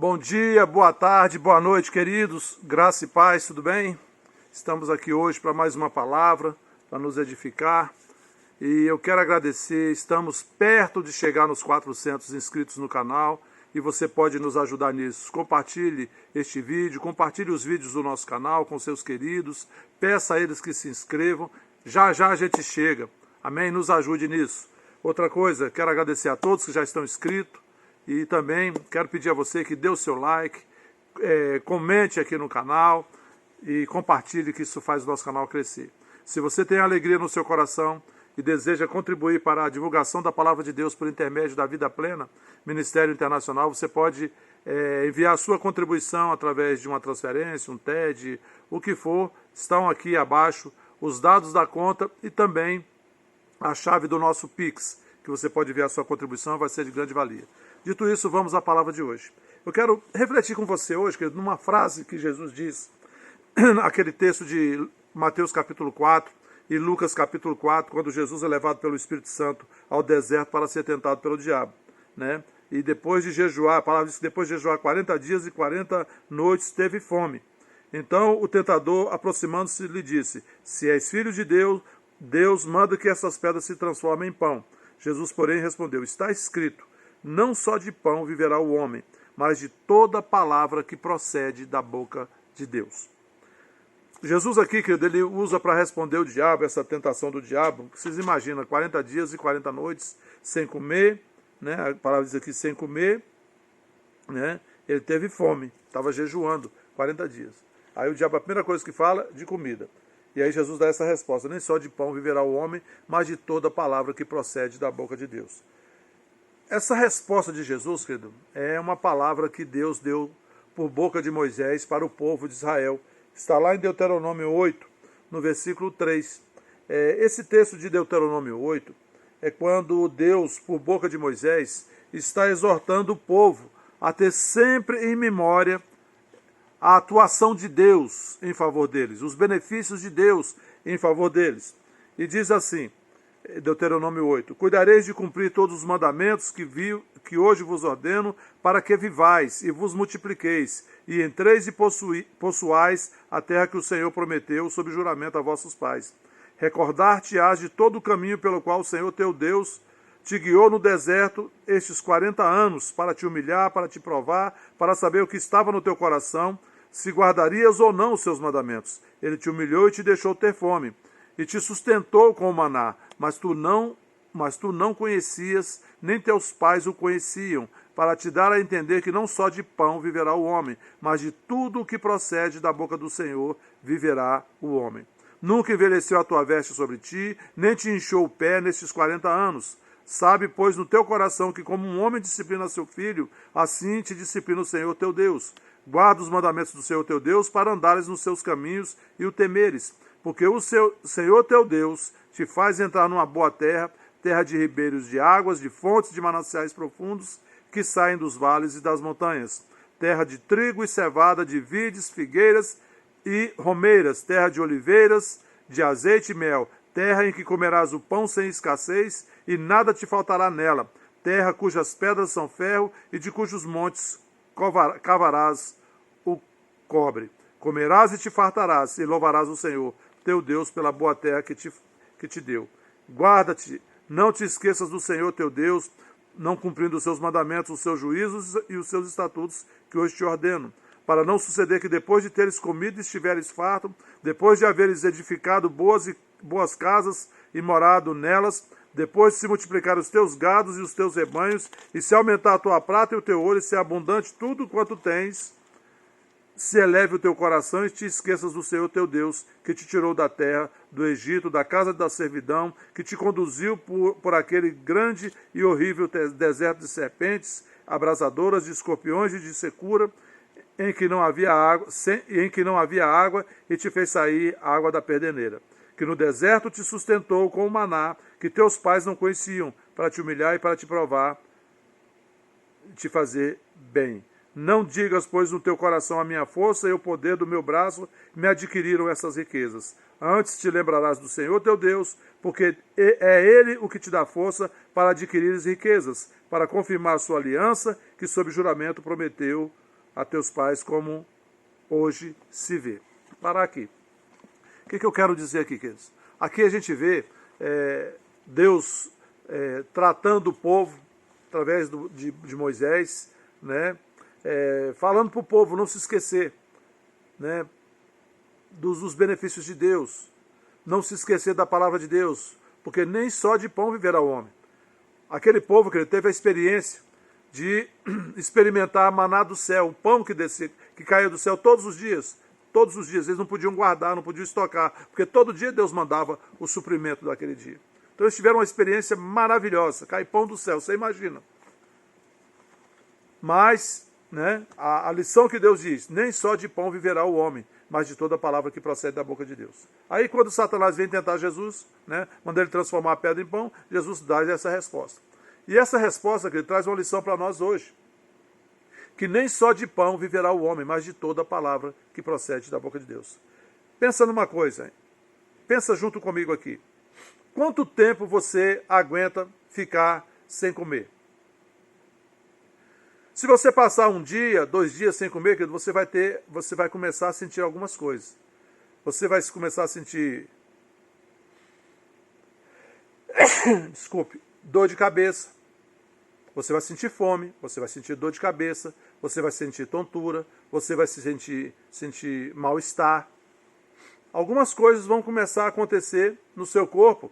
Bom dia, boa tarde, boa noite, queridos. Graça e paz, tudo bem? Estamos aqui hoje para mais uma palavra, para nos edificar. E eu quero agradecer, estamos perto de chegar nos 400 inscritos no canal e você pode nos ajudar nisso. Compartilhe este vídeo, compartilhe os vídeos do nosso canal com seus queridos, peça a eles que se inscrevam. Já já a gente chega, amém? Nos ajude nisso. Outra coisa, quero agradecer a todos que já estão inscritos. E também quero pedir a você que dê o seu like, comente aqui no canal e compartilhe, que isso faz o nosso canal crescer. Se você tem alegria no seu coração e deseja contribuir para a divulgação da Palavra de Deus por intermédio da Vida Plena, Ministério Internacional, você pode enviar a sua contribuição através de uma transferência, um TED, o que for. Estão aqui abaixo os dados da conta e também a chave do nosso Pix, que você pode enviar a sua contribuição, vai ser de grande valia. Dito isso, vamos à palavra de hoje. Eu quero refletir com você hoje, querido, numa frase que Jesus diz, naquele texto de Mateus capítulo 4 e Lucas capítulo 4, quando Jesus é levado pelo Espírito Santo ao deserto para ser tentado pelo diabo, né? E depois de jejuar, a palavra diz que depois de jejuar 40 dias e 40 noites, teve fome. Então o tentador, aproximando-se, lhe disse: se és filho de Deus, Deus manda que essas pedras se transformem em pão. Jesus, porém, respondeu: está escrito, não só de pão viverá o homem, mas de toda palavra que procede da boca de Deus. Jesus aqui, querido, ele usa para responder o diabo, essa tentação do diabo. Vocês imaginam, 40 dias e 40 noites sem comer, né? A palavra diz aqui sem comer, né? Ele teve fome, estava jejuando 40 dias. Aí o diabo, a primeira coisa que fala, de comida. E aí Jesus dá essa resposta: nem só de pão viverá o homem, mas de toda palavra que procede da boca de Deus. Essa resposta de Jesus, querido, é uma palavra que Deus deu por boca de Moisés para o povo de Israel. Está lá em Deuteronômio 8, no versículo 3. Esse texto de Deuteronômio 8 é quando Deus, por boca de Moisés, está exortando o povo a ter sempre em memória a atuação de Deus em favor deles, os benefícios de Deus em favor deles. E diz assim, Deuteronômio 8, cuidareis de cumprir todos os mandamentos que hoje vos ordeno, para que vivais e vos multipliqueis, e entreis e possuais a terra que o Senhor prometeu sob juramento a vossos pais. Recordar-te-ás de todo o caminho pelo qual o Senhor teu Deus te guiou no deserto estes 40 anos, para te humilhar, para te provar, para saber o que estava no teu coração, se guardarias ou não os seus mandamentos. Ele te humilhou e te deixou ter fome, e te sustentou com o maná, mas tu não conhecias, nem teus pais o conheciam, para te dar a entender que não só de pão viverá o homem, mas de tudo o que procede da boca do Senhor viverá o homem. Nunca envelheceu a tua veste sobre ti, nem te inchou o pé nestes 40 anos. Sabe, pois, no teu coração que como um homem disciplina seu filho, assim te disciplina o Senhor teu Deus. Guarda os mandamentos do Senhor teu Deus, para andares nos seus caminhos e o temeres. Porque o Senhor teu Deus te faz entrar numa boa terra, terra de ribeiros de águas, de fontes de mananciais profundos, que saem dos vales e das montanhas. Terra de trigo e cevada, de vides, figueiras e romeiras, terra de oliveiras, de azeite e mel, terra em que comerás o pão sem escassez, e nada te faltará nela, terra cujas pedras são ferro, e de cujos montes cavarás o cobre. Comerás e te fartarás, e louvarás o Senhor, teu Deus, pela boa terra que te deu. Guarda-te, não te esqueças do Senhor teu Deus, não cumprindo os seus mandamentos, os seus juízos e os seus estatutos que hoje te ordeno, para não suceder que depois de teres comido e estiveres farto, depois de haveres edificado boas casas e morado nelas, depois de se multiplicar os teus gados e os teus rebanhos, e se aumentar a tua prata e o teu ouro, e se abundante tudo quanto tens, se eleve o teu coração e te esqueças do Senhor teu Deus, que te tirou da terra, do Egito, da casa da servidão, que te conduziu por aquele grande e horrível deserto de serpentes, abrasadoras, de escorpiões e de secura, em que não havia água, e te fez sair água da perdeneira. Que no deserto te sustentou com o maná, que teus pais não conheciam, para te humilhar e para te provar, te fazer bem. Não digas, pois, no teu coração: a minha força e o poder do meu braço me adquiriram essas riquezas. Antes te lembrarás do Senhor teu Deus, porque é Ele o que te dá força para adquirires riquezas, para confirmar a sua aliança, que sob juramento prometeu a teus pais como hoje se vê. Vou parar aqui. O que eu quero dizer aqui, queridos? Aqui a gente vê Deus tratando o povo através de Moisés, né? Falando para o povo não se esquecer, né? dos benefícios de Deus, não se esquecer da palavra de Deus, porque nem só de pão viverá o homem. Aquele povo que teve a experiência de experimentar a maná do céu, o pão que descia, que caía do céu todos os dias, eles não podiam guardar, não podiam estocar, porque todo dia Deus mandava o suprimento daquele dia. Então eles tiveram uma experiência maravilhosa, cai pão do céu, você imagina. Mas, né, a lição que Deus diz, nem só de pão viverá o homem, mas de toda a palavra que procede da boca de Deus. Aí quando Satanás vem tentar Jesus, né, manda ele transformar a pedra em pão, Jesus dá essa resposta. E essa resposta que ele traz uma lição para nós hoje, que nem só de pão viverá o homem, mas de toda a palavra que procede da boca de Deus. Pensa numa coisa, hein? Pensa junto comigo aqui. Quanto tempo você aguenta ficar sem comer? Se você passar 1 dia, 2 dias sem comer, você vai começar a sentir algumas coisas. Você vai começar a sentir, desculpe, dor de cabeça. Você vai sentir fome, você vai sentir dor de cabeça, você vai sentir tontura, você vai se sentir mal-estar. Algumas coisas vão começar a acontecer no seu corpo,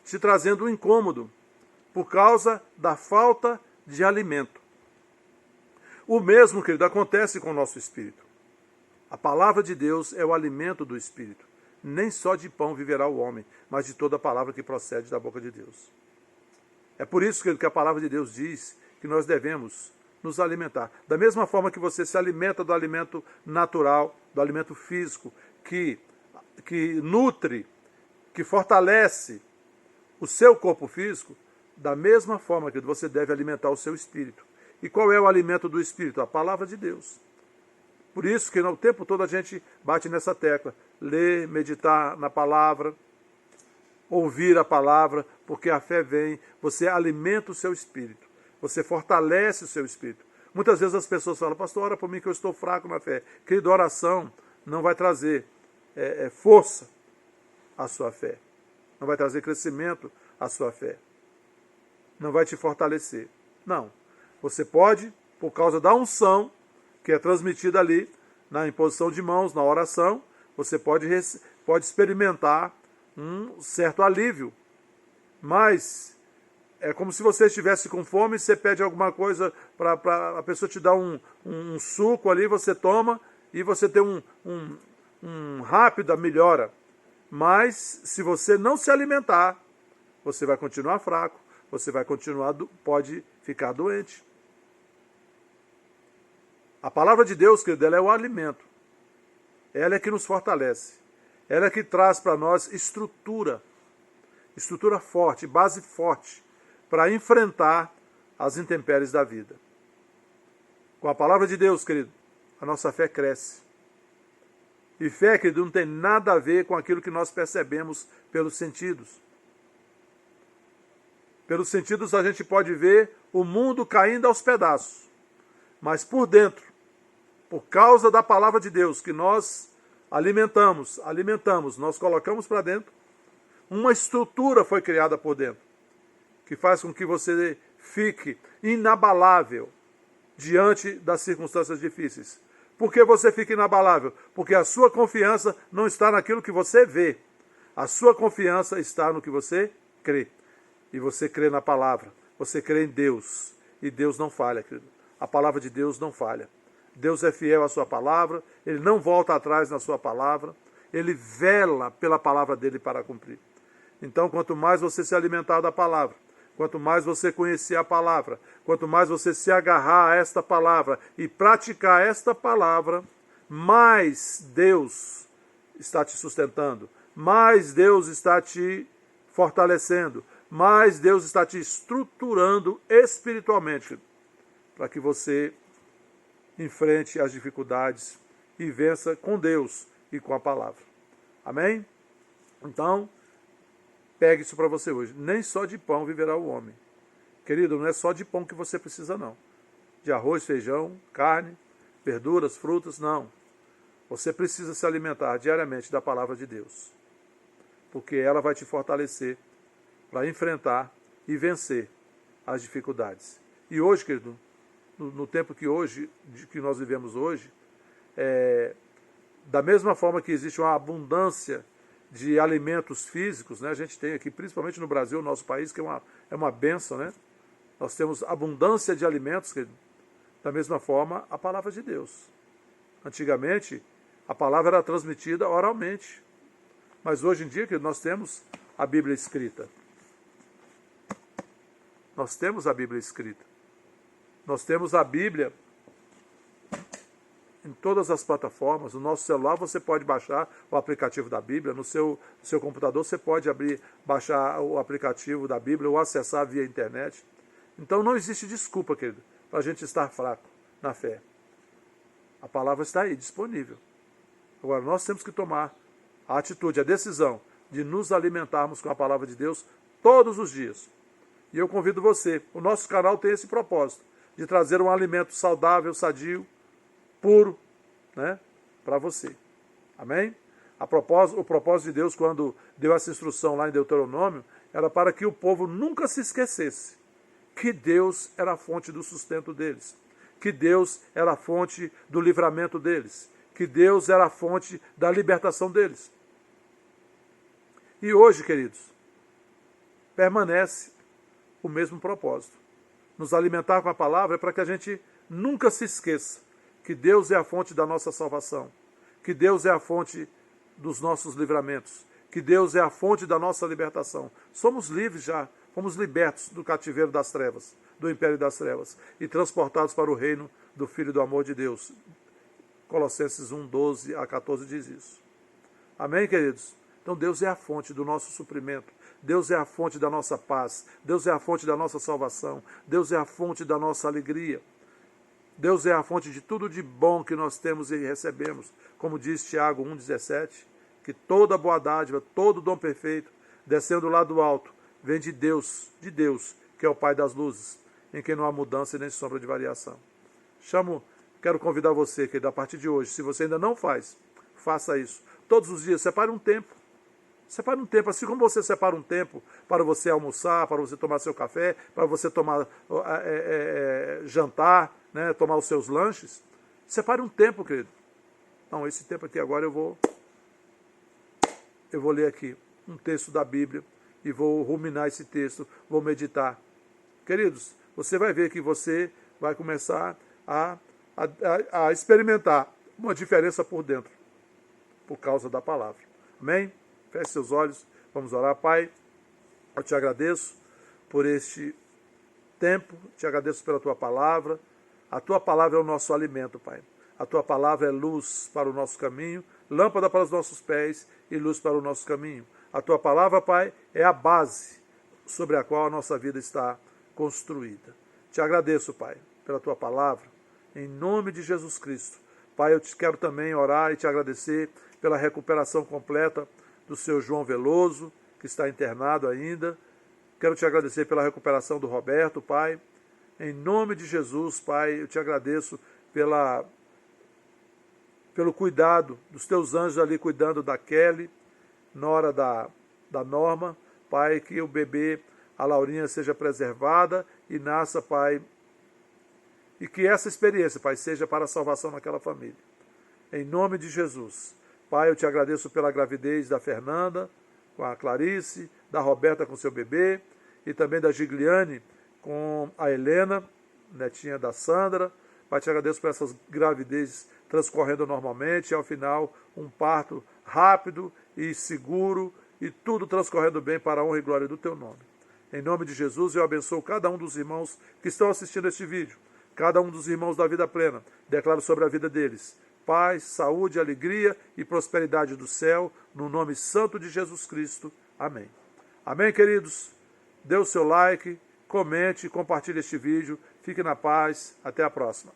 te trazendo um incômodo, por causa da falta de alimento. O mesmo, querido, acontece com o nosso espírito. A palavra de Deus é o alimento do espírito. Nem só de pão viverá o homem, mas de toda a palavra que procede da boca de Deus. É por isso, querido, que a palavra de Deus diz que nós devemos nos alimentar. Da mesma forma que você se alimenta do alimento natural, do alimento físico, que nutre, que fortalece o seu corpo físico, da mesma forma que você deve alimentar o seu espírito. E qual é o alimento do espírito? A palavra de Deus. Por isso que no tempo todo a gente bate nessa tecla. Ler, meditar na palavra, ouvir a palavra, porque a fé vem, você alimenta o seu espírito, você fortalece o seu espírito. Muitas vezes as pessoas falam, pastor, ora por mim que eu estou fraco na fé. Querido, oração não vai trazer força à sua fé. Não vai trazer crescimento à sua fé. Não vai te fortalecer. Não. Você pode, por causa da unção, que é transmitida ali, na imposição de mãos, na oração, você pode experimentar um certo alívio. Mas é como se você estivesse com fome e você pede alguma coisa para a pessoa te dar um suco ali, você toma e você tem rápida melhora. Mas se você não se alimentar, você vai continuar fraco, você vai continuar, pode ficar doente. A palavra de Deus, querido, ela é o alimento. Ela é que nos fortalece. Ela é que traz para nós estrutura forte, base forte, para enfrentar as intempéries da vida. Com a palavra de Deus, querido, a nossa fé cresce. E fé, querido, não tem nada a ver com aquilo que nós percebemos pelos sentidos. Pelos sentidos a gente pode ver o mundo caindo aos pedaços. Mas por dentro, por causa da palavra de Deus que nós alimentamos, nós colocamos para dentro, uma estrutura foi criada por dentro, que faz com que você fique inabalável diante das circunstâncias difíceis. Por que você fica inabalável? Porque a sua confiança não está naquilo que você vê. A sua confiança está no que você crê. E você crê na palavra, você crê em Deus. E Deus não falha, querido. A palavra de Deus não falha. Deus é fiel à sua palavra, Ele não volta atrás na sua palavra, Ele vela pela palavra dEle para cumprir. Então, quanto mais você se alimentar da palavra, quanto mais você conhecer a palavra, quanto mais você se agarrar a esta palavra e praticar esta palavra, mais Deus está te sustentando, mais Deus está te fortalecendo, mais Deus está te estruturando espiritualmente, para que você enfrente as dificuldades e vença com Deus e com a palavra. Amém? Então, pegue isso para você hoje. Nem só de pão viverá o homem. Querido, não é só de pão que você precisa, não. De arroz, feijão, carne, verduras, frutas, não. Você precisa se alimentar diariamente da palavra de Deus, porque ela vai te fortalecer para enfrentar e vencer as dificuldades. E hoje, querido, no tempo que nós vivemos hoje, da mesma forma que existe uma abundância de alimentos físicos, né? A gente tem aqui, principalmente no Brasil, nosso país, que é uma bênção, né? Nós temos abundância de alimentos, querido. Da mesma forma, a palavra de Deus. Antigamente, a palavra era transmitida oralmente. Mas hoje em dia, querido, nós temos a Bíblia escrita. Nós temos a Bíblia escrita. Nós temos a Bíblia em todas as plataformas. No nosso celular você pode baixar o aplicativo da Bíblia. No seu computador você pode baixar o aplicativo da Bíblia ou acessar via internet. Então não existe desculpa, querido, para a gente estar fraco na fé. A palavra está aí, disponível. Agora nós temos que tomar a atitude, a decisão de nos alimentarmos com a palavra de Deus todos os dias. E eu convido você, o nosso canal tem esse propósito, de trazer um alimento saudável, sadio, puro, né, para você. Amém? O propósito de Deus, quando deu essa instrução lá em Deuteronômio, era para que o povo nunca se esquecesse que Deus era a fonte do sustento deles, que Deus era a fonte do livramento deles, que Deus era a fonte da libertação deles. E hoje, queridos, permanece o mesmo propósito. Nos alimentar com a palavra é para que a gente nunca se esqueça que Deus é a fonte da nossa salvação, que Deus é a fonte dos nossos livramentos, que Deus é a fonte da nossa libertação. Somos livres já, fomos libertos do cativeiro das trevas, do império das trevas, e transportados para o reino do Filho do amor de Deus. Colossenses 1, 12 a 14 diz isso. Amém, queridos? Então Deus é a fonte do nosso suprimento, Deus é a fonte da nossa paz, Deus é a fonte da nossa salvação, Deus é a fonte da nossa alegria. Deus é a fonte de tudo de bom que nós temos e recebemos. Como diz Tiago 1,17, que toda boa dádiva, todo dom perfeito, descendo lá do alto, vem de Deus, que é o Pai das luzes, em quem não há mudança e nem sombra de variação. Quero convidar você, que a partir de hoje, se você ainda não faz, faça isso. Todos os dias, separe um tempo. Separe um tempo, assim como você separa um tempo para você almoçar, para você tomar seu café, para você tomar jantar, né, tomar os seus lanches. Separe um tempo, querido. Não, esse tempo aqui agora eu vou ler aqui um texto da Bíblia e vou ruminar esse texto, vou meditar. Queridos, você vai ver que você vai começar a experimentar uma diferença por dentro, por causa da palavra. Amém? Feche seus olhos, vamos orar. Pai, eu te agradeço por este tempo, te agradeço pela tua palavra. A tua palavra é o nosso alimento, Pai. A tua palavra é luz para o nosso caminho, lâmpada para os nossos pés e luz para o nosso caminho. A tua palavra, Pai, é a base sobre a qual a nossa vida está construída. Te agradeço, Pai, pela tua palavra, em nome de Jesus Cristo. Pai, eu te quero também orar e te agradecer pela recuperação completa do seu João Veloso, que está internado ainda. Quero te agradecer pela recuperação do Roberto, Pai. Em nome de Jesus, Pai, eu te agradeço pelo cuidado dos teus anjos ali cuidando da Kelly, nora da Norma. Pai, que o bebê, a Laurinha, seja preservada e nasça, Pai. E que essa experiência, Pai, seja para a salvação naquela família. Em nome de Jesus. Pai, eu te agradeço pela gravidez da Fernanda, com a Clarice, da Roberta com seu bebê, e também da Gigliane com a Helena, netinha da Sandra. Pai, te agradeço por essas gravidezes transcorrendo normalmente, e ao final um parto rápido e seguro, e tudo transcorrendo bem para a honra e glória do teu nome. Em nome de Jesus, eu abençoo cada um dos irmãos que estão assistindo este vídeo, cada um dos irmãos da Vida Plena. Declaro sobre a vida deles paz, saúde, alegria e prosperidade do céu, no nome santo de Jesus Cristo. Amém. Amém, queridos? Dê o seu like, comente, compartilhe este vídeo. Fique na paz. Até a próxima.